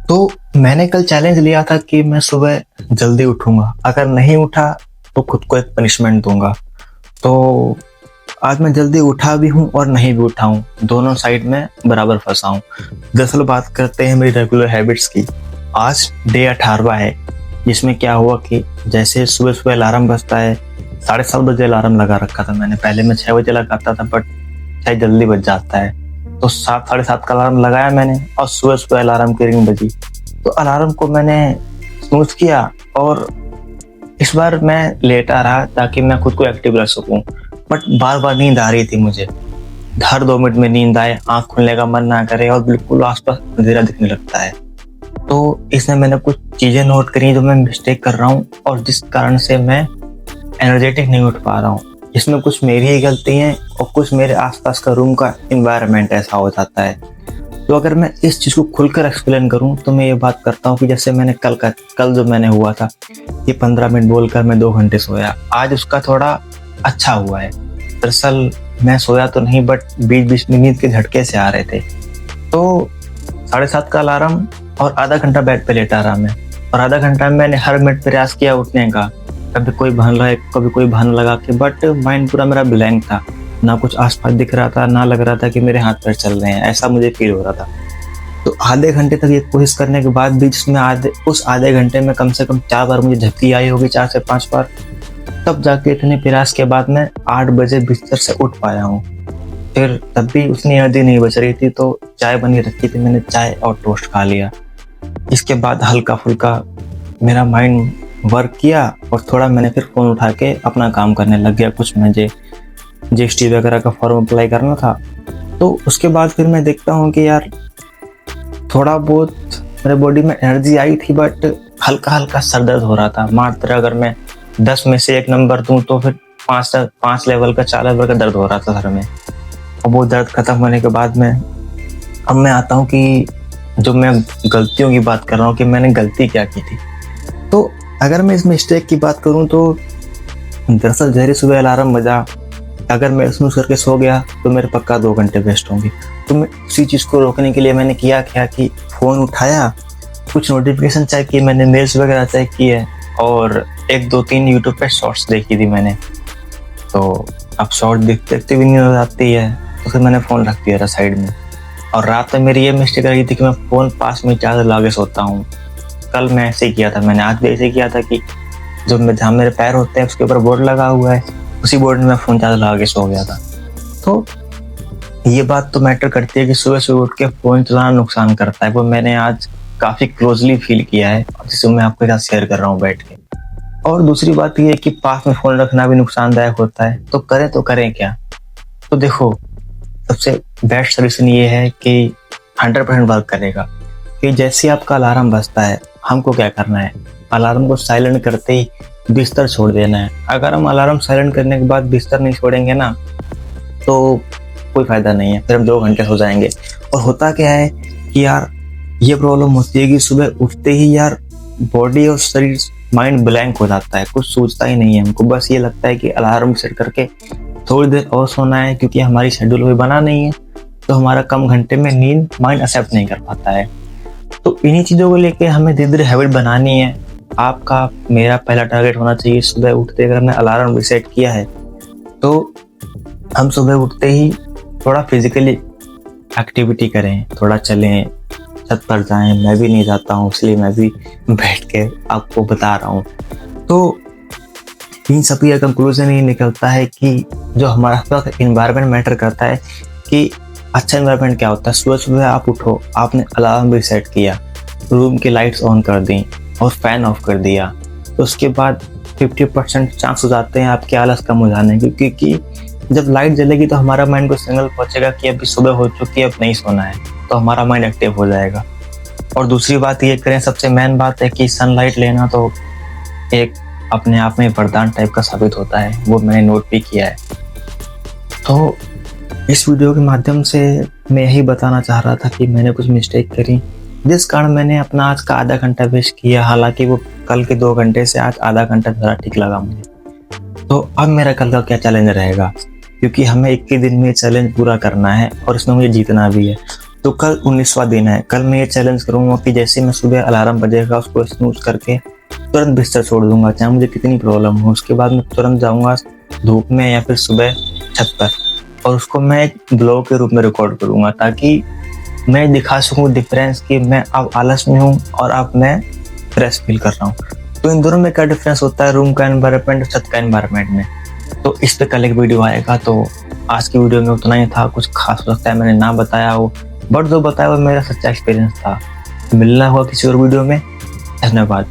तो मैंने कल चैलेंज लिया था कि मैं सुबह जल्दी उठूंगा, अगर नहीं उठा तो खुद को एक पनिशमेंट दूंगा। तो आज मैं जल्दी उठा भी हूँ और नहीं भी उठा हूँ, दोनों साइड में बराबर फंसा हूँ। दरअसल बात करते हैं मेरी रेगुलर हैबिट्स की। आज डे 18वां है, जिसमें क्या हुआ कि जैसे सुबह सुबह अलार्म बजता है, 7:30 बजे अलार्म लगा रखा था मैंने। पहले मैं 6 बजे लगाता था, बट शायद जल्दी बज जाता है, तो 7 साढ़े 7 का अलार्म लगाया मैंने और सुबह सुबह अलार्म की रिंग बजी। तो अलार्म को मैंने स्नूज किया और इस बार मैं लेटा रहा ताकि मैं खुद को एक्टिव रख सकूं। बट बार बार नींद आ रही थी मुझे, हर 2 मिनट में नींद आए, आंख खुलने का मन ना करे और बिल्कुल आसपास अंधेरा दिखने लगता है। तो इसमें मैंने कुछ चीजें नोट करी जो मैं मिस्टेक कर रहा हूँ और जिस कारण से मैं एनर्जेटिक नहीं उठ पा रहा हूँ। इसमें कुछ मेरी ही गलती है और कुछ मेरे आसपास का रूम का इन्वायरमेंट ऐसा हो जाता है। तो अगर मैं इस चीज़ को खुलकर एक्सप्लेन करूं तो मैं ये बात करता हूं कि जैसे मैंने कल जो मैंने हुआ था कि 15 मिनट बोलकर मैं 2 घंटे सोया, आज उसका थोड़ा अच्छा हुआ है। दरअसल मैं सोया तो नहीं, बट बीच बीच में नींद के झटके से आ रहे थे। तो 7:30 का अलार्म और आधा घंटा बेड पे लेटा रहा मैं, और आधा घंटा में मैंने हर मिनट प्रयास किया उठने का, कभी कोई बहाना लगा के, बट माइंड पूरा मेरा ब्लैंक था। ना कुछ आसपास दिख रहा था, ना लग रहा था कि मेरे हाथ पैर चल रहे हैं, ऐसा मुझे फील हो रहा था। तो आधे घंटे तक ये कोशिश करने के बाद भी, जिसमें उस आधे घंटे में कम से कम 4 बार मुझे झपकी आई होगी, 4 से 5 बार, तब जाके इतने प्रयास के बाद मैं 8 बजे बिस्तर से उठ पाया हूँ। फिर तब भी उतनी एनर्जी नहीं बच रही थी, तो चाय बनी रखी थी, मैंने चाय और टोस्ट खा लिया। इसके बाद हल्का फुल्का मेरा माइंड वर्क किया और थोड़ा मैंने फिर फ़ोन उठा के अपना काम करने लग गया। कुछ मुझे जीएसटी वगैरह का फॉर्म अप्लाई करना था। तो उसके बाद फिर मैं देखता हूँ कि यार थोड़ा बहुत मेरे बॉडी में एनर्जी आई थी, बट हल्का हल्का सर दर्द हो रहा था। मात्र अगर मैं 10 में से 1 नंबर दूं तो फिर 5 लेवल का 4 लेवल का दर्द हो रहा था सर में। और वो दर्द खत्म होने के बाद अब मैं आता हूँ कि जो मैं गलतियों की बात कर रहा हूँ कि मैंने गलती क्या की थी। तो अगर मैं इस मिस्टेक की बात करूँ तो दरअसल जहरी सुबह अलार्म बजा, अगर मैं स्नूज़ करके सो गया तो मेरे पक्का 2 घंटे वेस्ट होंगे। तो मैं उसी चीज़ को रोकने के लिए मैंने किया क्या कि फ़ोन उठाया, कुछ नोटिफिकेशन चेक किए मैंने, मेल्स वगैरह चेक किए और 1 2 3 यूट्यूब पे शॉर्ट्स देखी थी मैंने। तो अब शॉर्ट देखते देखते भी नींद आती है, तो फिर मैंने फ़ोन रख दिया था साइड में। और रात में मेरी ये मिस्टेक रही थी कि मैं फ़ोन पास में चार्ज लगा के सोता हूँ। कल मैं ऐसे ही किया था, मैंने आज भी ऐसे किया था कि जहाँ मेरे पैर होते हैं उसके ऊपर बोर्ड लगा हुआ है, उसी बोर्ड में मैं फ़ोन चार्ज लगा के सो गया था। तो ये बात तो मैटर करती है कि सुबह सुबह उठ के फ़ोन चलाना नुकसान करता है। वो मैंने आज काफ़ी क्लोजली फील किया है, जिसे मैं आपके साथ शेयर कर रहा हूँ बैठ के। और दूसरी बात ये है कि पास में फ़ोन रखना भी नुकसानदायक होता है, तो करें क्या। तो देखो, सबसे बेस्ट सोल्यूशन ये है कि 100% वर्क करेगा कि जैसे आपका अलार्म बजता है, हमको क्या करना है, अलार्म को साइलेंट करते ही बिस्तर छोड़ देना है। अगर हम अलार्म साइलेंट करने के बाद बिस्तर नहीं छोड़ेंगे ना, तो कोई फ़ायदा नहीं है, फिर हम 2 घंटे सो जाएंगे। और होता क्या है कि यार ये प्रॉब्लम होती है कि सुबह उठते ही यार बॉडी और शरीर, माइंड ब्लैंक हो जाता है, कुछ सोचता ही नहीं है हमको। बस ये लगता है कि अलार्म सेट करके थोड़ी देर और सोना है, क्योंकि हमारी शेड्यूल कोई बना नहीं है, तो हमारा कम घंटे में नींद माइंड एक्सेप्ट नहीं कर पाता है। तो इन्हीं चीज़ों को लेके हमें धीरे धीरे हैबिट बनानी है। आपका मेरा पहला टारगेट होना चाहिए, सुबह उठते अगर मैं अलार्म रीसेट किया है तो हम सुबह उठते ही थोड़ा फिजिकली एक्टिविटी करें, थोड़ा चलें, छत पर जाएं। मैं भी नहीं जाता हूँ, इसलिए मैं भी बैठ के आपको बता रहा हूँ। तो इन सभी का कंक्लूजन ये निकलता है कि जो हमारा पास इन्वायरमेंट मैटर करता है, कि अच्छा इन्वायरमेंट क्या होता है। सुबह सुबह आप उठो, आपने अलार्म भी सेट किया, रूम की लाइट्स ऑन कर दी और फैन ऑफ कर दिया, तो उसके बाद 50% चांस हो जाते हैं आपके आलस कम हो जाने के, क्योंकि जब लाइट जलेगी तो हमारा माइंड को सिग्नल पहुंचेगा कि अभी सुबह हो चुकी है, अब नहीं सोना है, तो हमारा माइंड एक्टिव हो जाएगा। और दूसरी बात ये करें, सबसे मेन बात है कि सनलाइट लेना तो एक अपने आप में वरदान टाइप का साबित होता है, वो मैंने नोट भी किया है। तो इस वीडियो के माध्यम से मैं यही बताना चाह रहा था कि मैंने कुछ मिस्टेक करी, जिस कारण मैंने अपना आज का आधा घंटा वेस्ट किया। हालांकि वो कल के 2 घंटे से आज आधा घंटा ज़्यादा ठीक लगा मुझे। तो अब मेरा कल का क्या चैलेंज रहेगा, क्योंकि हमें 21 दिन में चैलेंज पूरा करना है और इसमें मुझे जीतना भी है। तो कल 19वां दिन है। कल मैं ये चैलेंज करूँगा कि जैसे मैं सुबह अलार्म बजेगा उसको स्नूज़ करके तुरंत बिस्तर छोड़ दूँगा, चाहे मुझे कितनी प्रॉब्लम हो। उसके बाद मैं तुरंत जाऊँगा धूप में या फिर सुबह छत पर, और उसको मैं एक ब्लॉग के रूप में रिकॉर्ड करूँगा, ताकि मैं दिखा सकूँ डिफरेंस कि मैं अब आलस में हूँ और अब मैं फ्रेश फील कर रहा हूँ। तो इन दोनों में क्या डिफरेंस होता है, रूम का एनवायरनमेंट और छत का एनवायरनमेंट में। तो इस पे कल एक वीडियो आएगा। तो आज की वीडियो में उतना ही था। कुछ खास हो सकता है मैंने ना बताया हो, बट जो बताया वो मेरा सच्चा एक्सपीरियंस था। मिलना हुआ किसी और वीडियो में। धन्यवाद।